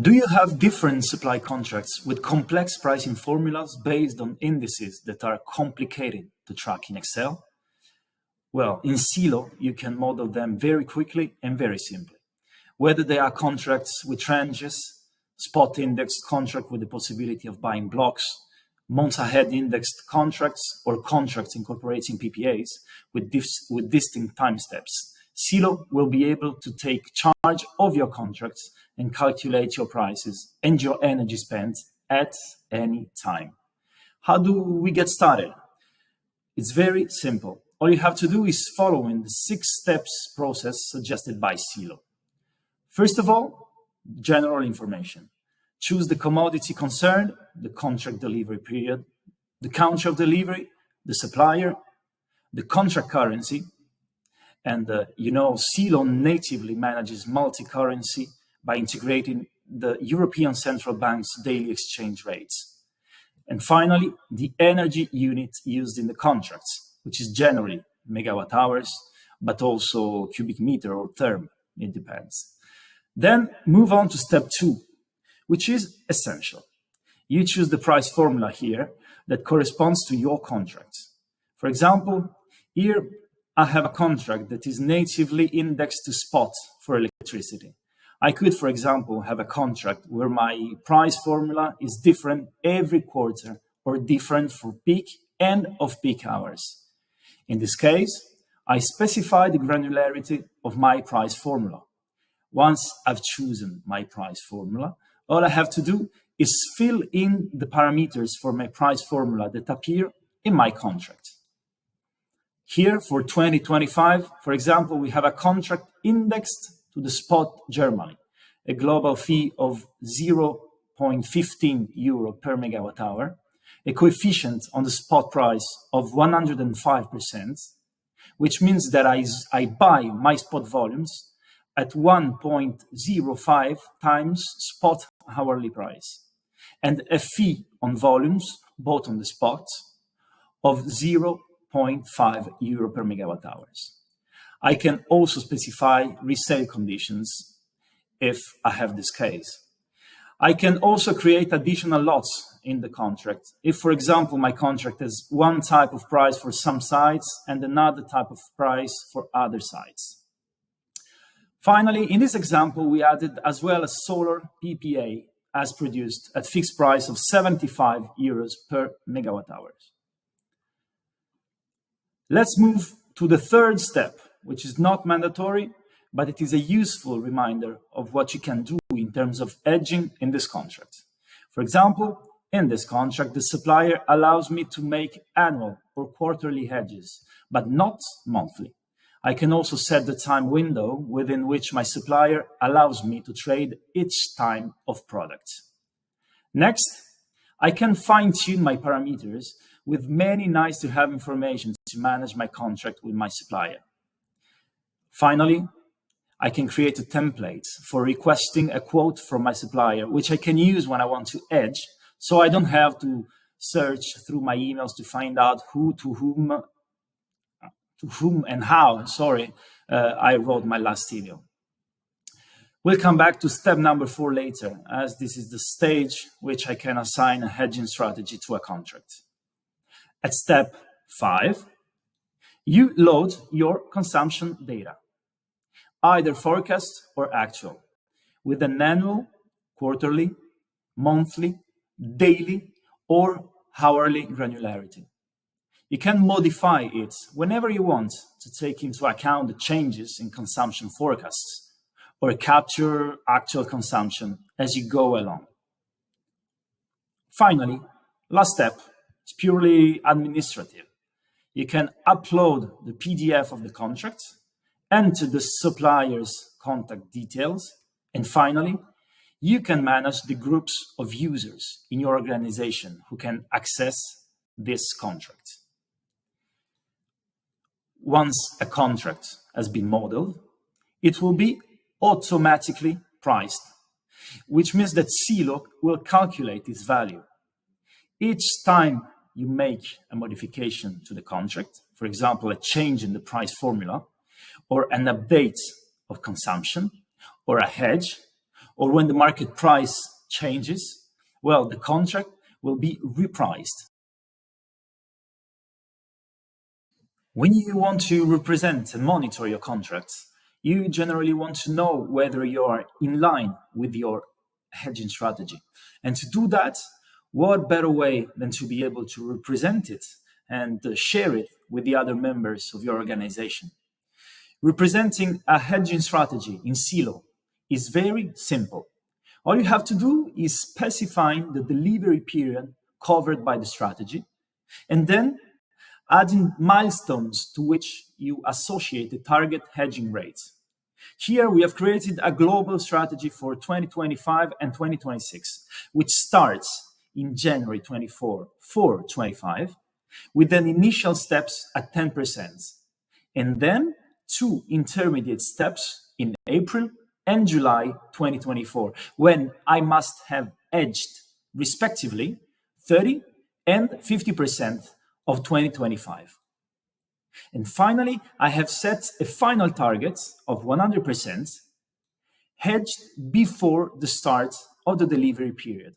Do you have different supply contracts with complex pricing formulas based on indices that are complicated to track in Excel? Well, in Seelo, you can model them very quickly and very simply. Whether they are contracts with tranches, spot indexed contract with the possibility of buying blocks, months ahead indexed contracts, or contracts incorporating PPAs with distinct time steps, Seelo will be able to take charge of your contracts and calculate your prices and your energy spent at any time. How do we get started? It's very simple. All you have to do is follow in the 6 steps process suggested by Seelo. First of all, general information. Choose the commodity concerned, the contract delivery period, the country of delivery, the supplier, the contract currency, and Seelo natively manages multi-currency by integrating the European Central Bank's daily exchange rates. And finally, the energy unit used in the contracts, which is generally megawatt hours, but also cubic meter or therm, it depends. Then move on to step 2, which is essential. You choose the price formula here that corresponds to your contract. For example, here I have a contract that is natively indexed to spot for electricity. I could, for example, have a contract where my price formula is different every quarter or different for peak and off-peak hours. In this case, I specify the granularity of my price formula. Once I've chosen my price formula, all I have to do is fill in the parameters for my price formula that appear in my contract. Here for 2025, for example, we have a contract indexed to the spot Germany, a global fee of 0.15 euro per megawatt hour, a coefficient on the spot price of 105%, which means that I buy my spot volumes at 1.05 times spot hourly price, and a fee on volumes bought on the spot of 0.5 euro per megawatt hours. I can also specify resale conditions if I have this case. I can also create additional lots in the contract. If, for example, my contract has one type of price for some sites and another type of price for other sites. Finally, in this example, we added as well a solar PPA as produced at fixed price of 75 euros per megawatt hour. Let's move to the third step, which is not mandatory, but it is a useful reminder of what you can do in terms of hedging in this contract. For example, in this contract, the supplier allows me to make annual or quarterly hedges, but not monthly. I can also set the time window within which my supplier allows me to trade each time of product. Next, I can fine-tune my parameters with many nice-to-have information to manage my contract with my supplier. Finally, I can create a template for requesting a quote from my supplier, which I can use when I want to hedge, so I don't have to search through my emails to find out to whom and how, I wrote my last email. We'll come back to step number 4 later, as this is the stage which I can assign a hedging strategy to a contract. At step 5, you load your consumption data, either forecast or actual, with an annual, quarterly, monthly, daily, or hourly granularity. You can modify it whenever you want to take into account the changes in consumption forecasts or capture actual consumption as you go along. Finally, last step is purely administrative. You can upload the PDF of the contract, enter the supplier's contact details, and finally, you can manage the groups of users in your organization who can access this contract. Once a contract has been modeled, it will be automatically priced, which means that Seelo will calculate its value. Each time you make a modification to the contract, for example, a change in the price formula, or an update of consumption, or a hedge, or when the market price changes, well, the contract will be repriced. When you want to represent and monitor your contracts, you generally want to know whether you are in line with your hedging strategy. And to do that, what better way than to be able to represent it and share it with the other members of your organization? Representing a hedging strategy in Seelo is very simple. All you have to do is specify the delivery period covered by the strategy, and then adding milestones to which you associate the target hedging rates. Here we have created a global strategy for 2025 and 2026, which starts in January 24 for 25, with an initial steps at 10%, and then two intermediate steps in April and July 2024, when I must have hedged, respectively, 30 and 50% of 2025. And finally, I have set a final target of 100% hedged before the start of the delivery period.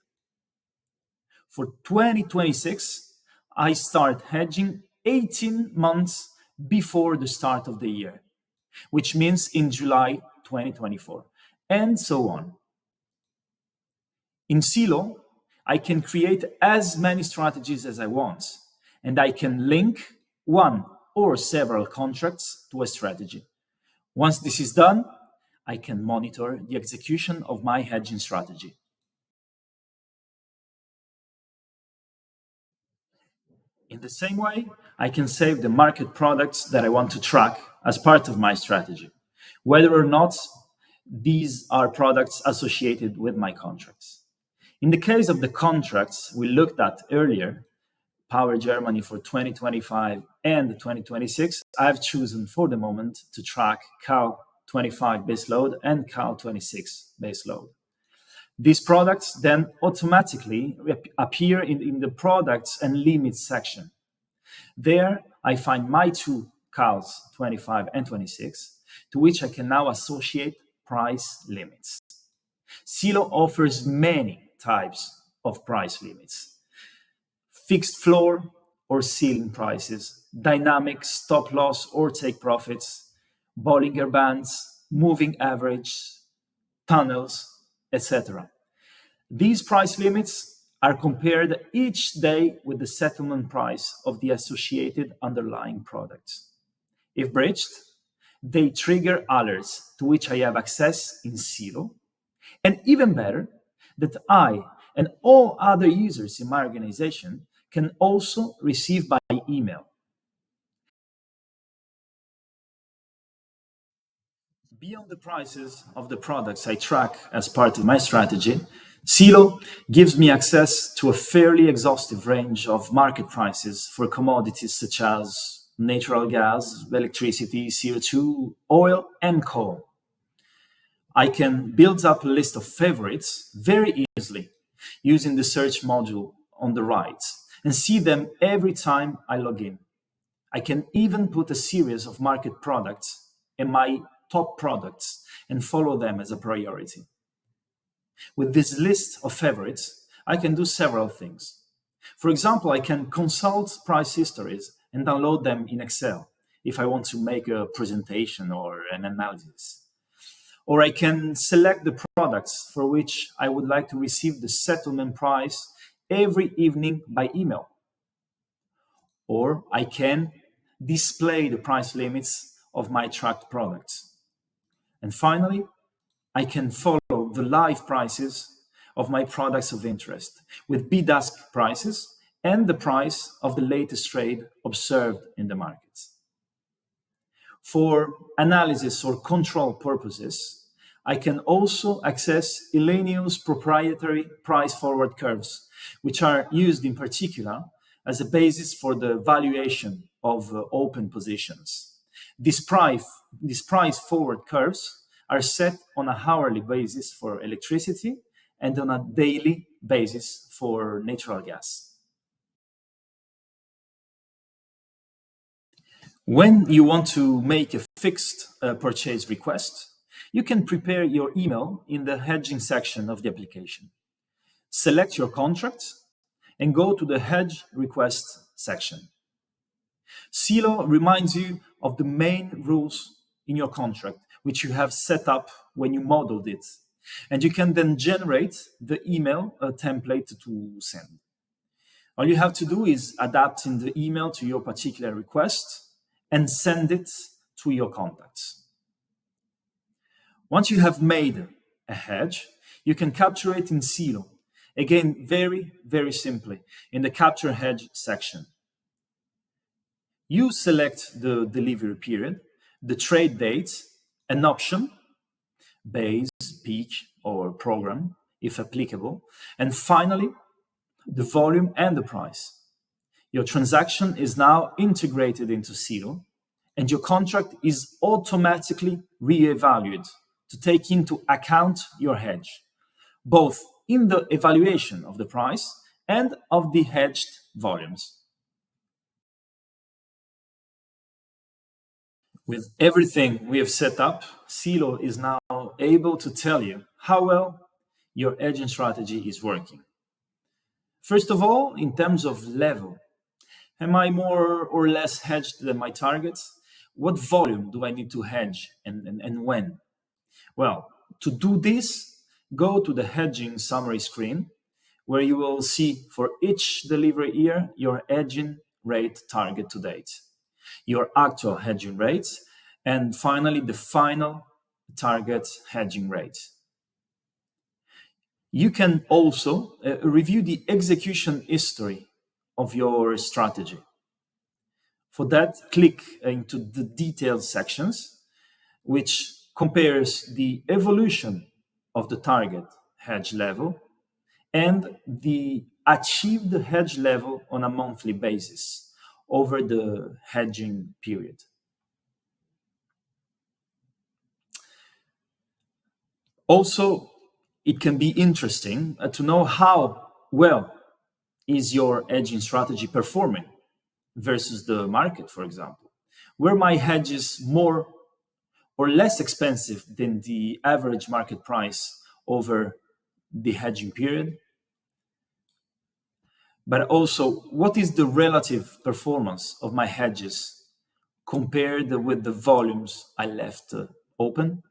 For 2026, I start hedging 18 months before the start of the year, which means in July 2024, and so on. In Seelo, I can create as many strategies as I want, and I can link one or several contracts to a strategy. Once this is done, I can monitor the execution of my hedging strategy. In the same way, I can save the market products that I want to track as part of my strategy, whether or not these are products associated with my contracts. In the case of the contracts we looked at earlier, Power Germany for 2025 and 2026, I've chosen for the moment to track CAL 25 baseload and CAL 26 baseload. These products then automatically appear in the products and limits section. There I find my two CALs 25 and 26, to which I can now associate price limits. Seelo offers many types of price limits: fixed floor or ceiling prices, dynamic stop loss or take profits, Bollinger Bands, moving average, tunnels, etc. These price limits are compared each day with the settlement price of the associated underlying products. If breached, they trigger alerts to which I have access in Seelo, and even better, that I and all other users in my organization can also receive by email. Beyond the prices of the products I track as part of my strategy, Seelo gives me access to a fairly exhaustive range of market prices for commodities such as natural gas, electricity, CO2, oil, and coal. I can build up a list of favorites very easily using the search module on the right and see them every time I log in. I can even put a series of market products in my top products and follow them as a priority. With this list of favorites, I can do several things. For example, I can consult price histories and download them in Excel if I want to make a presentation or an analysis. Or I can select the products for which I would like to receive the settlement price every evening by email. Or I can display the price limits of my tracked products. And finally, I can follow the live prices of my products of interest with bid-ask prices and the price of the latest trade observed in the markets. For analysis or control purposes, I can also access Illenium's proprietary price forward curves, which are used in particular as a basis for the valuation of open positions. These price forward curves are set on a hourly basis for electricity and on a daily basis for natural gas. When you want to make a fixed purchase request, You can prepare your email in the hedging section of the application. Select your contracts and go to the hedge request section. Seelo reminds you of the main rules in your contract, which you have set up when you modeled it. And you can then generate the email template to send. All you have to do is adapt in the email to your particular request and send it to your contacts. Once you have made a hedge, you can capture it in Seelo. Again, very, very simply, in the Capture Hedge section. You select the delivery period, the trade date, an option, base, peak, or program, if applicable, and finally, the volume and the price. Your transaction is now integrated into Seelo, and your contract is automatically reevaluated to take into account your hedge, both in the evaluation of the price and of the hedged volumes. With everything we have set up, Seelo is now able to tell you how well your hedging strategy is working. First of all, in terms of level, am I more or less hedged than my targets? What volume do I need to hedge and when? Well, to do this, go to the hedging summary screen where you will see for each delivery year your hedging rate target to date, your actual hedging rates, and finally the final target hedging rate. You can also review the execution history of your strategy. For that, click into the detailed sections, which compares the evolution of the target hedge level and the achieved hedge level on a monthly basis over the hedging period. Also, it can be interesting to know how well is your hedging strategy performing versus the market, for example. Were my hedges more or less expensive than the average market price over the hedging period? But also, what is the relative performance of my hedges compared with the volumes I left open?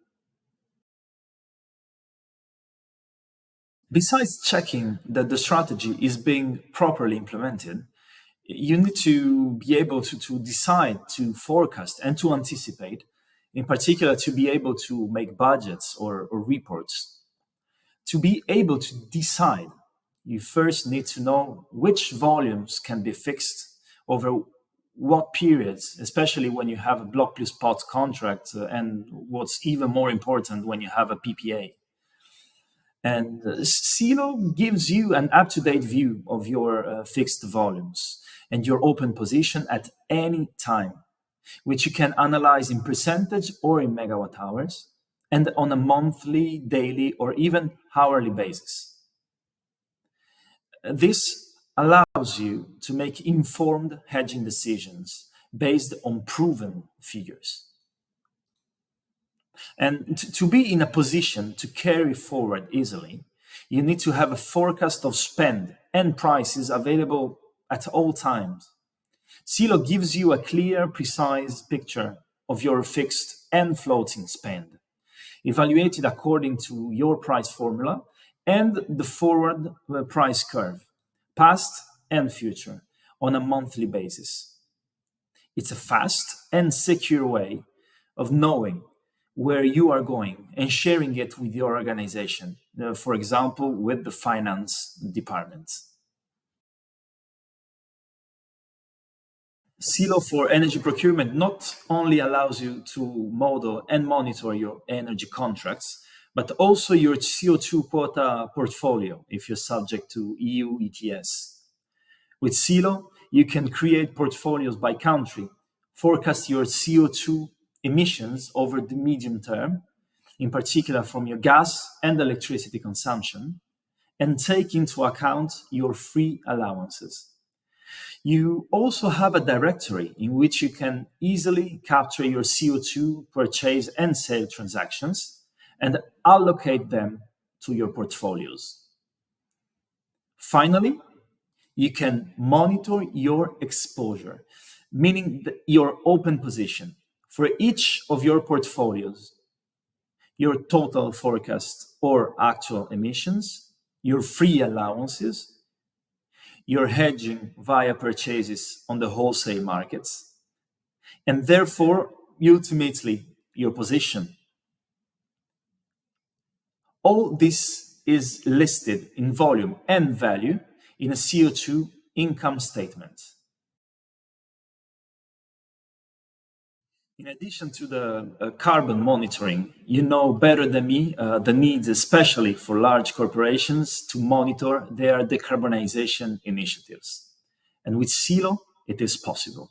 Besides checking that the strategy is being properly implemented, you need to be able to decide, to forecast, and to anticipate, in particular, to be able to make budgets or reports. To be able to decide, you first need to know which volumes can be fixed over what periods, especially when you have a block plus spot contract, and what's even more important when you have a PPA. And Seelo gives you an up-to-date view of your fixed volumes and your open position at any time, which you can analyze in percentage or in megawatt hours, and on a monthly, daily, or even hourly basis. This allows you to make informed hedging decisions based on proven figures. And to be in a position to carry forward easily, you need to have a forecast of spend and prices available at all times. Seelo gives you a clear, precise picture of your fixed and floating spend, evaluated according to your price formula and the forward price curve, past and future, on a monthly basis. It's a fast and secure way of knowing where you are going and sharing it with your organization, for example, with the finance department. Seelo for energy procurement not only allows you to model and monitor your energy contracts, but also your CO2 quota portfolio if you're subject to EU ETS. With Seelo, you can create portfolios by country, forecast your CO2 emissions over the medium term, in particular from your gas and electricity consumption, and take into account your free allowances. You also have a directory in which you can easily capture your CO2 purchase and sale transactions and allocate them to your portfolios. Finally, you can monitor your exposure, meaning your open position. For each of your portfolios, your total forecast or actual emissions, your free allowances, your hedging via purchases on the wholesale markets, and therefore, ultimately, your position. All this is listed in volume and value in a CO2 income statement. In addition to the carbon monitoring, you know better than me the needs, especially for large corporations, to monitor their decarbonization initiatives. And with Seelo, it is possible.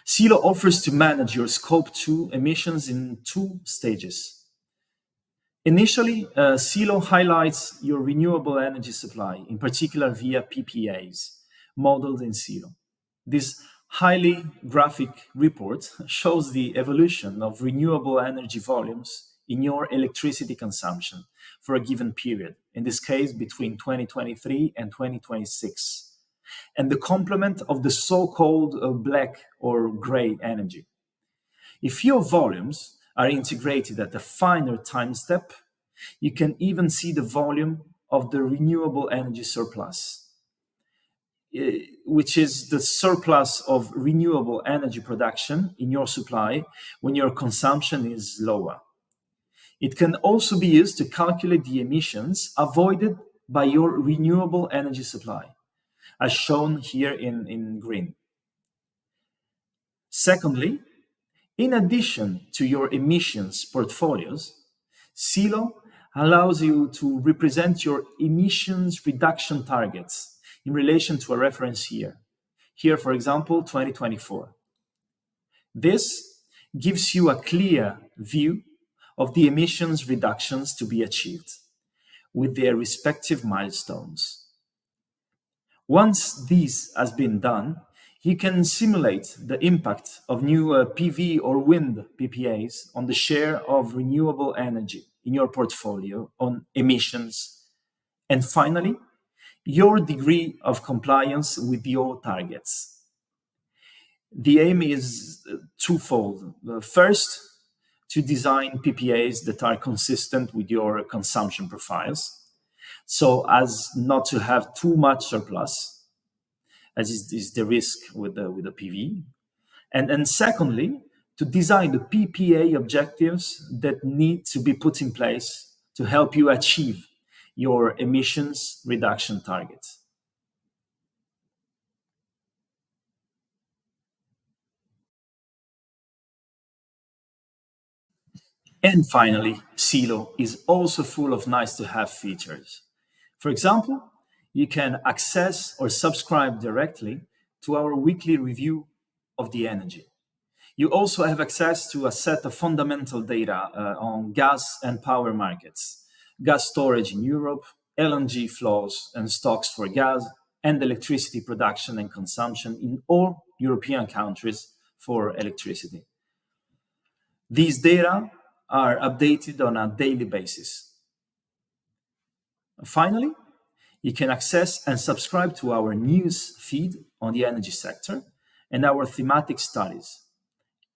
Seelo offers to manage your Scope 2 emissions in two stages. Initially, Seelo highlights your renewable energy supply, in particular via PPAs, modeled in Seelo. This highly graphic report shows the evolution of renewable energy volumes in your electricity consumption for a given period, in this case between 2023 and 2026, and the complement of the so-called black or gray energy. If your volumes are integrated at a finer time step, you can even see the volume of the renewable energy surplus, which is the surplus of renewable energy production in your supply when your consumption is lower. It can also be used to calculate the emissions avoided by your renewable energy supply, as shown here in green. Secondly, in addition to your emissions portfolios, Seelo allows you to represent your emissions reduction targets in relation to a reference year. Here, for example, 2024. This gives you a clear view of the emissions reductions to be achieved with their respective milestones. Once this has been done, you can simulate the impact of new PV or wind PPAs on the share of renewable energy in your portfolio on emissions. And finally, your degree of compliance with your targets. The aim is twofold. First, to design PPAs that are consistent with your consumption profiles, so as not to have too much surplus, as is the risk with the PV. And secondly, to design the PPA objectives that need to be put in place to help you achieve your emissions reduction targets. And finally, Seelo is also full of nice to have features. For example, you can access or subscribe directly to our weekly review of the energy. You also have access to a set of fundamental data on gas and power markets, gas storage in Europe, LNG flows and stocks for gas, and electricity production and consumption in all European countries for electricity. These data are updated on a daily basis. Finally, you can access and subscribe to our news feed on the energy sector and our thematic studies,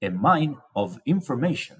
a mine of information.